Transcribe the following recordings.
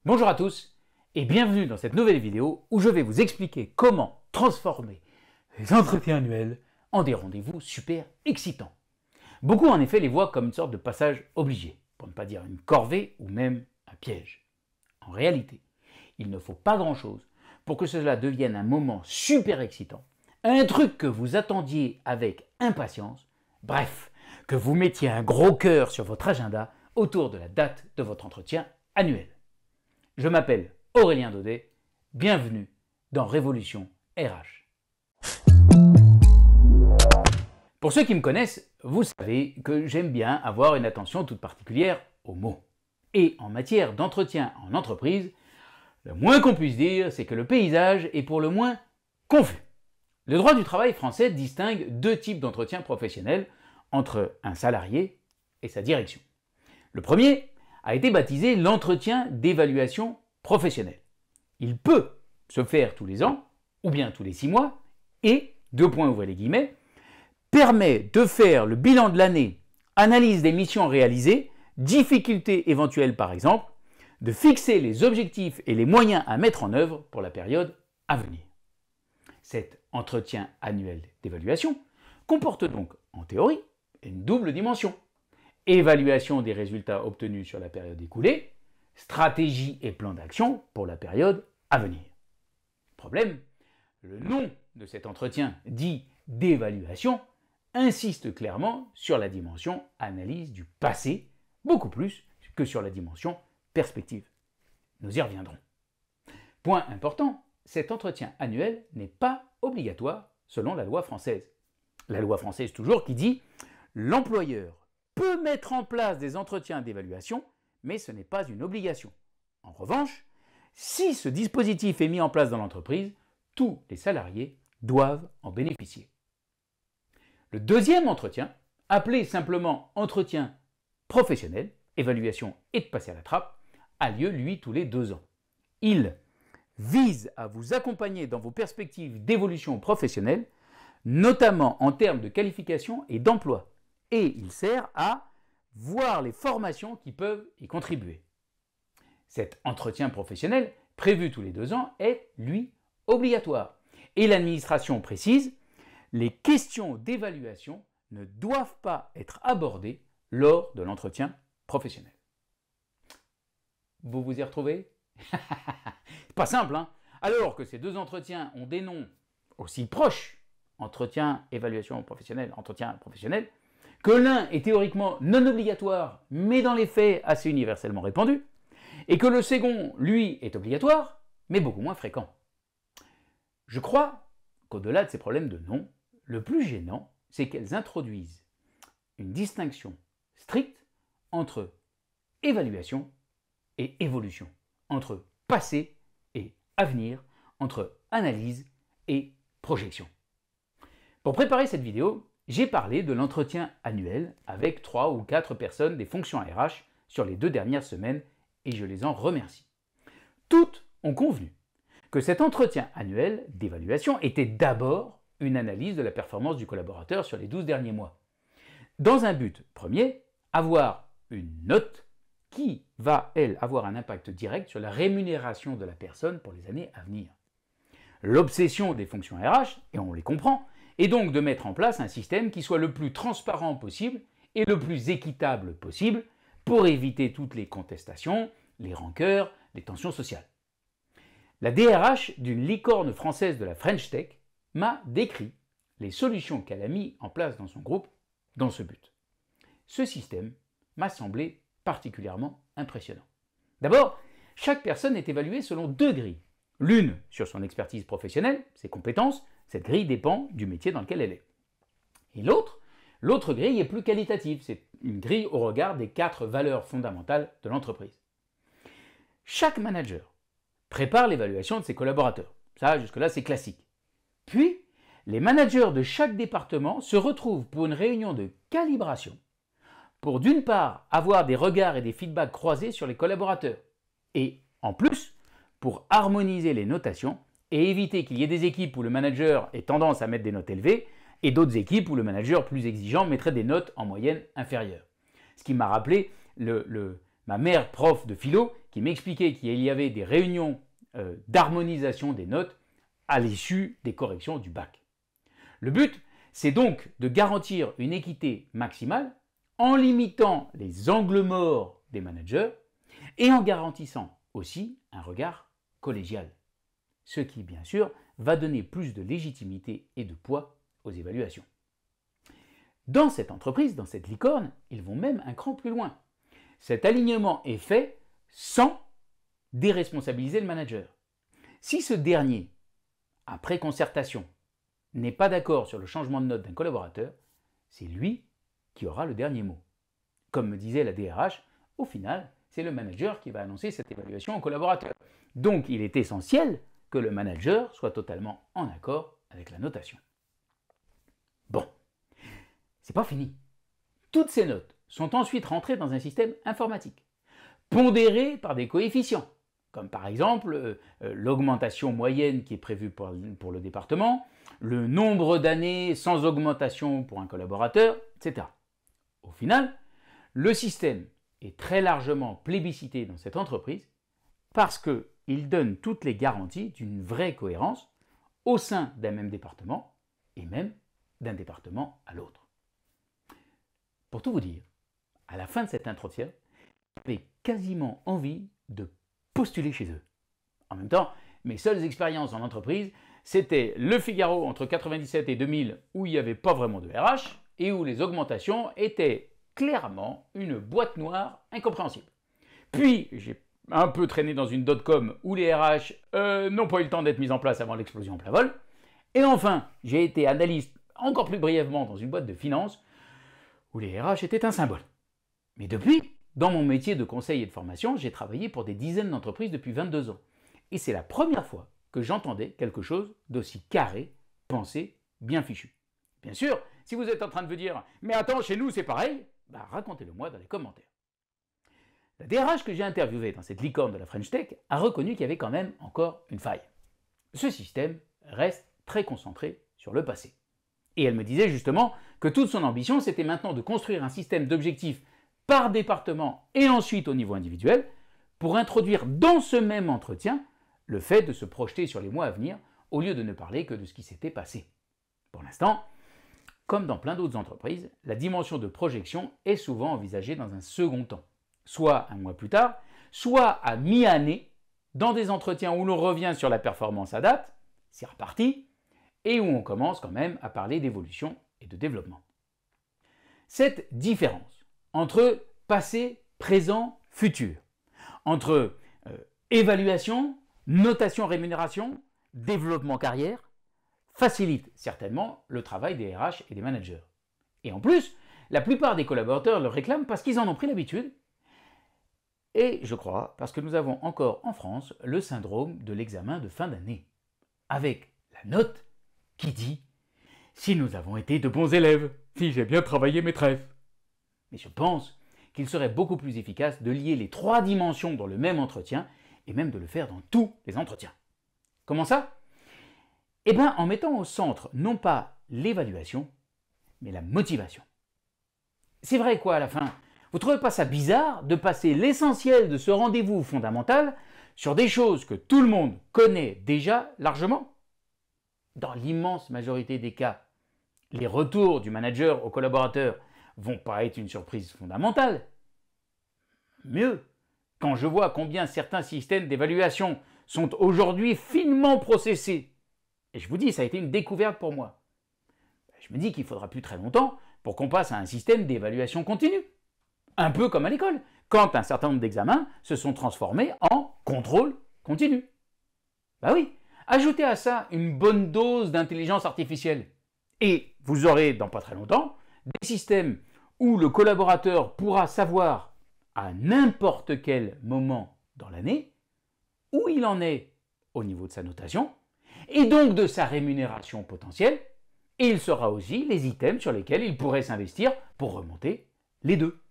Bonjour à tous et bienvenue dans cette nouvelle vidéo où je vais vous expliquer comment transformer les entretiens annuels en des rendez-vous super excitants. Beaucoup en effet les voient comme une sorte de passage obligé, pour ne pas dire une corvée ou même un piège. En réalité, il ne faut pas grand-chose pour que cela devienne un moment super excitant, un truc que vous attendiez avec impatience, bref, que vous mettiez un gros cœur sur votre agenda autour de la date de votre entretien annuel. Je m'appelle Aurélien Daudet, bienvenue dans Révolution RH. Pour ceux qui me connaissent, vous savez que j'aime bien avoir une attention toute particulière aux mots. Et en matière d'entretien en entreprise, le moins qu'on puisse dire, c'est que le paysage est pour le moins confus. Le droit du travail français distingue deux types d'entretien professionnels entre un salarié et sa direction. Le premier a été baptisé l'entretien d'évaluation professionnelle. Il peut se faire tous les ans, ou bien tous les 6 mois, et, ouvrez les guillemets, permet de faire le bilan de l'année, analyse des missions réalisées, difficultés éventuelles par exemple, de fixer les objectifs et les moyens à mettre en œuvre pour la période à venir. Cet entretien annuel d'évaluation comporte donc, en théorie, une double dimension. Évaluation des résultats obtenus sur la période écoulée, stratégie et plan d'action pour la période à venir. Problème, le nom de cet entretien dit d'évaluation insiste clairement sur la dimension analyse du passé, beaucoup plus que sur la dimension perspective. Nous y reviendrons. Point important, cet entretien annuel n'est pas obligatoire selon la loi française. La loi française toujours qui dit l'employeur peut mettre en place des entretiens d'évaluation, mais ce n'est pas une obligation. En revanche, si ce dispositif est mis en place dans l'entreprise, tous les salariés doivent en bénéficier. Le deuxième entretien, appelé simplement entretien professionnel, évaluation et de passer à la trappe, a lieu, lui, tous les 2 ans. Il vise à vous accompagner dans vos perspectives d'évolution professionnelle, notamment en termes de qualification et d'emploi. Et il sert à voir les formations qui peuvent y contribuer. Cet entretien professionnel, prévu tous les 2 ans, est, lui, obligatoire. Et l'administration précise, les questions d'évaluation ne doivent pas être abordées lors de l'entretien professionnel. Vous vous y retrouvez? C'est pas simple, hein? Alors que ces deux entretiens ont des noms aussi proches, entretien, évaluation professionnelle, entretien professionnel, que l'un est théoriquement non obligatoire, mais dans les faits assez universellement répandu, et que le second, lui, est obligatoire, mais beaucoup moins fréquent. Je crois qu'au-delà de ces problèmes de nom, le plus gênant, c'est qu'elles introduisent une distinction stricte entre évaluation et évolution, entre passé et avenir, entre analyse et projection. Pour préparer cette vidéo, j'ai parlé de l'entretien annuel avec 3 ou 4 personnes des fonctions RH sur les 2 dernières semaines et je les en remercie. Toutes ont convenu que cet entretien annuel d'évaluation était d'abord une analyse de la performance du collaborateur sur les 12 derniers mois. Dans un but premier, avoir une note qui va, elle, avoir un impact direct sur la rémunération de la personne pour les années à venir. L'obsession des fonctions RH, et on les comprend, est donc de mettre en place un système qui soit le plus transparent possible et le plus équitable possible pour éviter toutes les contestations, les rancœurs, les tensions sociales. La DRH d'une licorne française de la French Tech m'a décrit les solutions qu'elle a mises en place dans son groupe dans ce but. Ce système m'a semblé particulièrement impressionnant. D'abord, chaque personne est évaluée selon 2 grilles. L'une sur son expertise professionnelle, ses compétences, cette grille dépend du métier dans lequel elle est. Et l'autre grille est plus qualitative, c'est une grille au regard des 4 valeurs fondamentales de l'entreprise. Chaque manager prépare l'évaluation de ses collaborateurs. Ça, jusque-là, c'est classique. Puis, les managers de chaque département se retrouvent pour une réunion de calibration pour d'une part avoir des regards et des feedbacks croisés sur les collaborateurs et en plus pour harmoniser les notations et éviter qu'il y ait des équipes où le manager ait tendance à mettre des notes élevées et d'autres équipes où le manager plus exigeant mettrait des notes en moyenne inférieures. Ce qui m'a rappelé ma mère prof de philo qui m'expliquait qu'il y avait des réunions d'harmonisation des notes à l'issue des corrections du bac. Le but, c'est donc de garantir une équité maximale en limitant les angles morts des managers et en garantissant aussi un regard collégial. Ce qui, bien sûr, va donner plus de légitimité et de poids aux évaluations. Dans cette entreprise, dans cette licorne, ils vont même un cran plus loin. Cet alignement est fait sans déresponsabiliser le manager. Si ce dernier, après concertation, n'est pas d'accord sur le changement de note d'un collaborateur, c'est lui qui aura le dernier mot. Comme me disait la DRH, au final, c'est le manager qui va annoncer cette évaluation au collaborateur. Donc il est essentiel que le manager soit totalement en accord avec la notation. Bon, c'est pas fini. Toutes ces notes sont ensuite rentrées dans un système informatique, pondéré par des coefficients, comme par exemple l'augmentation moyenne qui est prévue pour le département, le nombre d'années sans augmentation pour un collaborateur, etc. Au final, le système est très largement plébiscité dans cette entreprise parce qu'il donne toutes les garanties d'une vraie cohérence au sein d'un même département et même d'un département à l'autre. Pour tout vous dire, à la fin de cet entretien, j'avais quasiment envie de postuler chez eux. En même temps, mes seules expériences en entreprise, c'était Le Figaro entre 97 et 2000 où il n'y avait pas vraiment de RH et où les augmentations étaient clairement une boîte noire incompréhensible. Puis, j'ai un peu traîné dans une dot-com où les RH n'ont pas eu le temps d'être mis en place avant l'explosion en plein vol. Et enfin, j'ai été analyste encore plus brièvement dans une boîte de finance où les RH étaient un symbole. Mais depuis, dans mon métier de conseil et de formation, j'ai travaillé pour des dizaines d'entreprises depuis 22 ans. Et c'est la première fois que j'entendais quelque chose d'aussi carré, pensé, bien fichu. Bien sûr, si vous êtes en train de vous dire « Mais attends, chez nous c'est pareil », racontez-le moi dans les commentaires. La DRH que j'ai interviewée dans cette licorne de la French Tech a reconnu qu'il y avait quand même encore une faille. Ce système reste très concentré sur le passé. Et elle me disait justement que toute son ambition, c'était maintenant de construire un système d'objectifs par département et ensuite au niveau individuel pour introduire dans ce même entretien le fait de se projeter sur les mois à venir au lieu de ne parler que de ce qui s'était passé. Pour l'instant, comme dans plein d'autres entreprises, la dimension de projection est souvent envisagée dans un second temps, soit un mois plus tard, soit à mi-année, dans des entretiens où l'on revient sur la performance à date, c'est reparti, et où on commence quand même à parler d'évolution et de développement. Cette différence entre passé, présent, futur, entre évaluation, notation, rémunération, développement carrière, facilite certainement le travail des RH et des managers. Et en plus, la plupart des collaborateurs le réclament parce qu'ils en ont pris l'habitude. Et je crois parce que nous avons encore en France le syndrome de l'examen de fin d'année, avec la note qui dit « si nous avons été de bons élèves, si j'ai bien travaillé mes trèfles ». Mais je pense qu'il serait beaucoup plus efficace de lier les trois dimensions dans le même entretien et même de le faire dans tous les entretiens. Comment ça ? Eh bien, en mettant au centre non pas l'évaluation, mais la motivation. C'est vrai quoi à la fin ? Vous ne trouvez pas ça bizarre de passer l'essentiel de ce rendez-vous fondamental sur des choses que tout le monde connaît déjà largement ? Dans l'immense majorité des cas, les retours du manager au collaborateur vont pas être une surprise fondamentale. Mieux, quand je vois combien certains systèmes d'évaluation sont aujourd'hui finement processés, et je vous dis, ça a été une découverte pour moi, je me dis qu'il ne faudra plus très longtemps pour qu'on passe à un système d'évaluation continue. Un peu comme à l'école, quand un certain nombre d'examens se sont transformés en contrôle continu. Bah oui, ajoutez à ça une bonne dose d'intelligence artificielle. Et vous aurez, dans pas très longtemps, des systèmes où le collaborateur pourra savoir à n'importe quel moment dans l'année où il en est au niveau de sa notation et donc de sa rémunération potentielle, et il saura aussi les items sur lesquels il pourrait s'investir pour remonter les deux.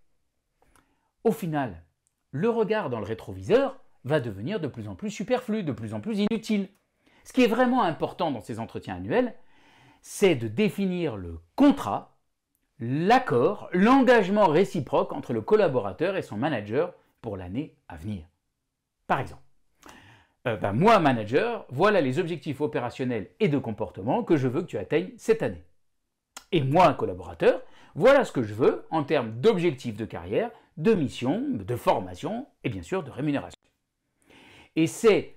Au final, le regard dans le rétroviseur va devenir de plus en plus superflu, de plus en plus inutile. Ce qui est vraiment important dans ces entretiens annuels, c'est de définir le contrat, l'accord, l'engagement réciproque entre le collaborateur et son manager pour l'année à venir. Par exemple, moi, manager, voilà les objectifs opérationnels et de comportement que je veux que tu atteignes cette année. Et moi, collaborateur, voilà ce que je veux en termes d'objectifs de carrière, de mission, de formation et bien sûr de rémunération. Et c'est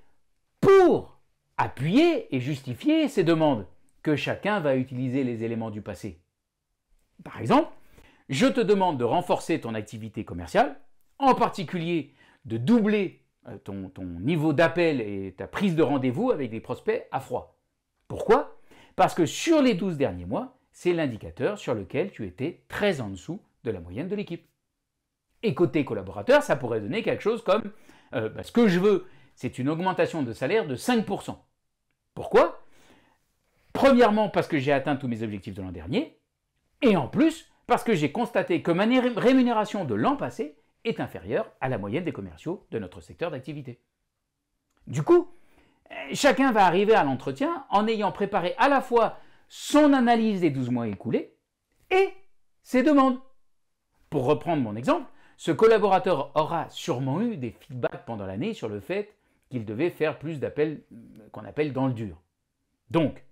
pour appuyer et justifier ces demandes que chacun va utiliser les éléments du passé. Par exemple, je te demande de renforcer ton activité commerciale, en particulier de doubler ton niveau d'appel et ta prise de rendez-vous avec des prospects à froid. Pourquoi? Parce que sur les 12 derniers mois, c'est l'indicateur sur lequel tu étais très en dessous de la moyenne de l'équipe. Et côté collaborateur, ça pourrait donner quelque chose comme ce que je veux, c'est une augmentation de salaire de 5%. Pourquoi? Premièrement, parce que j'ai atteint tous mes objectifs de l'an dernier, et en plus, parce que j'ai constaté que ma rémunération de l'an passé est inférieure à la moyenne des commerciaux de notre secteur d'activité. Du coup, chacun va arriver à l'entretien en ayant préparé à la fois son analyse des 12 mois écoulés et ses demandes. Pour reprendre mon exemple, ce collaborateur aura sûrement eu des feedbacks pendant l'année sur le fait qu'il devait faire plus d'appels qu'on appelle dans le dur. Donc,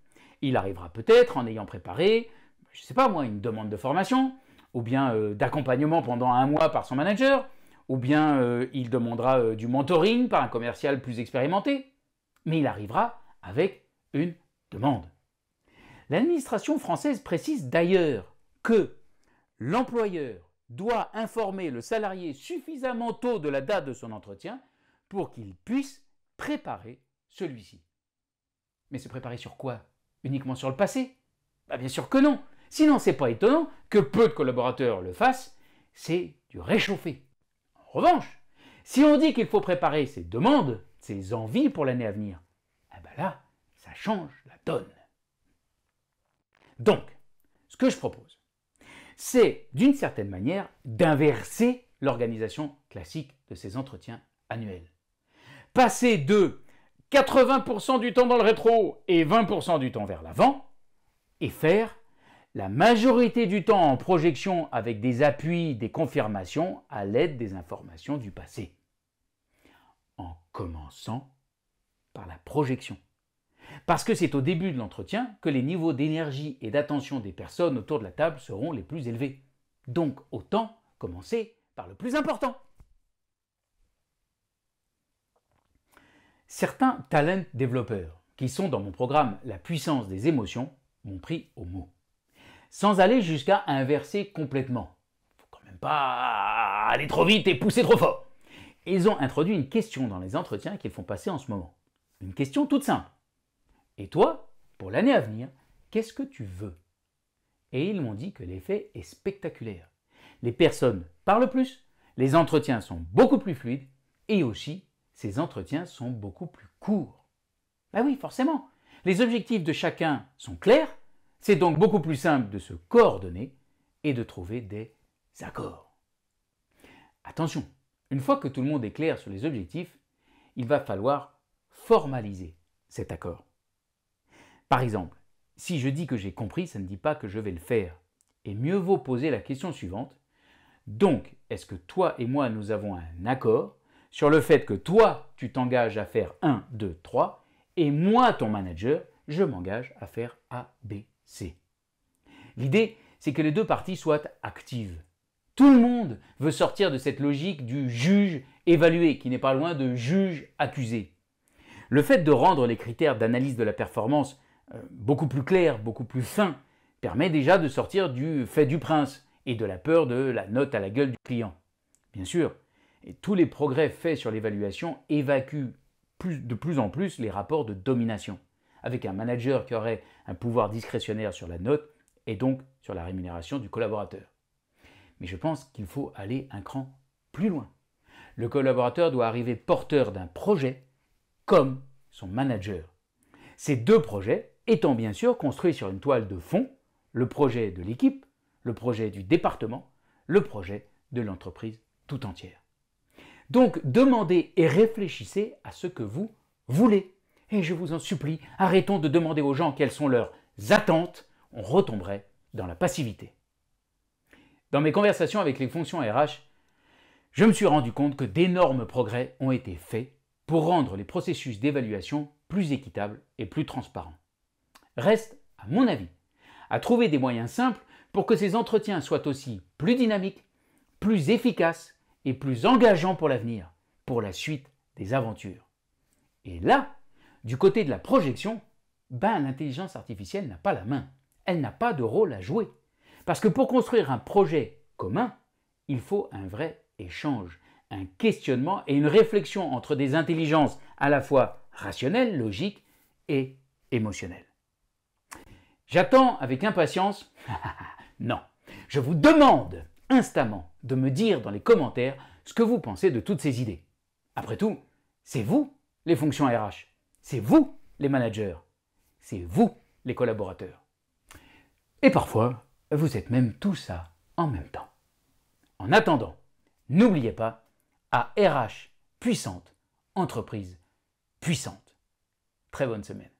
il arrivera peut-être en ayant préparé, je ne sais pas moi, une demande de formation, ou bien d'accompagnement pendant 1 mois par son manager, ou bien il demandera du mentoring par un commercial plus expérimenté. Mais il arrivera avec une demande. L'administration française précise d'ailleurs que l'employeur doit informer le salarié suffisamment tôt de la date de son entretien pour qu'il puisse préparer celui-ci. Mais se préparer sur quoi? Uniquement sur le passé? Bien sûr que non. Sinon, c'est pas étonnant que peu de collaborateurs le fassent, c'est du réchauffé. En revanche, si on dit qu'il faut préparer ses demandes, ses envies pour l'année à venir, là, ça change la donne. Donc, ce que je propose, c'est d'une certaine manière d'inverser l'organisation classique de ces entretiens annuels. Passer de 80% du temps dans le rétro et 20% du temps vers l'avant, et faire la majorité du temps en projection avec des appuis, des confirmations à l'aide des informations du passé. En commençant par la projection. Parce que c'est au début de l'entretien que les niveaux d'énergie et d'attention des personnes autour de la table seront les plus élevés. Donc autant commencer par le plus important. Certains talent développeurs qui sont dans mon programme La puissance des émotions m'ont pris au mot. Sans aller jusqu'à inverser complètement. Faut quand même pas aller trop vite et pousser trop fort. Ils ont introduit une question dans les entretiens qu'ils font passer en ce moment. Une question toute simple. Et toi, pour l'année à venir, qu'est-ce que tu veux? Et ils m'ont dit que l'effet est spectaculaire. Les personnes parlent plus, les entretiens sont beaucoup plus fluides et aussi, ces entretiens sont beaucoup plus courts. Oui, forcément. Les objectifs de chacun sont clairs, c'est donc beaucoup plus simple de se coordonner et de trouver des accords. Attention, une fois que tout le monde est clair sur les objectifs, il va falloir formaliser cet accord. Par exemple, si je dis que j'ai compris, ça ne dit pas que je vais le faire. Et mieux vaut poser la question suivante. Donc, est-ce que toi et moi, nous avons un accord sur le fait que toi, tu t'engages à faire 1, 2, 3, et moi, ton manager, je m'engage à faire A, B, C. L'idée, c'est que les deux parties soient actives. Tout le monde veut sortir de cette logique du juge évalué, qui n'est pas loin de juge accusé. Le fait de rendre les critères d'analyse de la performance beaucoup plus clairs, beaucoup plus fins, permet déjà de sortir du fait du prince et de la peur de la note à la gueule du client. Bien sûr, et tous les progrès faits sur l'évaluation évacuent de plus en plus les rapports de domination, avec un manager qui aurait un pouvoir discrétionnaire sur la note et donc sur la rémunération du collaborateur. Mais je pense qu'il faut aller un cran plus loin. Le collaborateur doit arriver porteur d'un projet comme son manager. Ces deux projets étant bien sûr construits sur une toile de fond, le projet de l'équipe, le projet du département, le projet de l'entreprise tout entière. Donc demandez et réfléchissez à ce que vous voulez. Et je vous en supplie, arrêtons de demander aux gens quelles sont leurs attentes, on retomberait dans la passivité. Dans mes conversations avec les fonctions RH, je me suis rendu compte que d'énormes progrès ont été faits pour rendre les processus d'évaluation plus équitables et plus transparents. Reste, à mon avis, à trouver des moyens simples pour que ces entretiens soient aussi plus dynamiques, plus efficaces et plus engageants pour l'avenir, pour la suite des aventures. Et là, du côté de la projection, l'intelligence artificielle n'a pas la main. Elle n'a pas de rôle à jouer. Parce que pour construire un projet commun, il faut un vrai échange, un questionnement et une réflexion entre des intelligences à la fois rationnelles, logiques et émotionnelles. J'attends avec impatience, non, je vous demande instamment de me dire dans les commentaires ce que vous pensez de toutes ces idées. Après tout, c'est vous les fonctions RH, c'est vous les managers, c'est vous les collaborateurs. Et parfois, vous êtes même tout ça en même temps. En attendant, n'oubliez pas, à RH puissante, entreprise puissante. Très bonne semaine.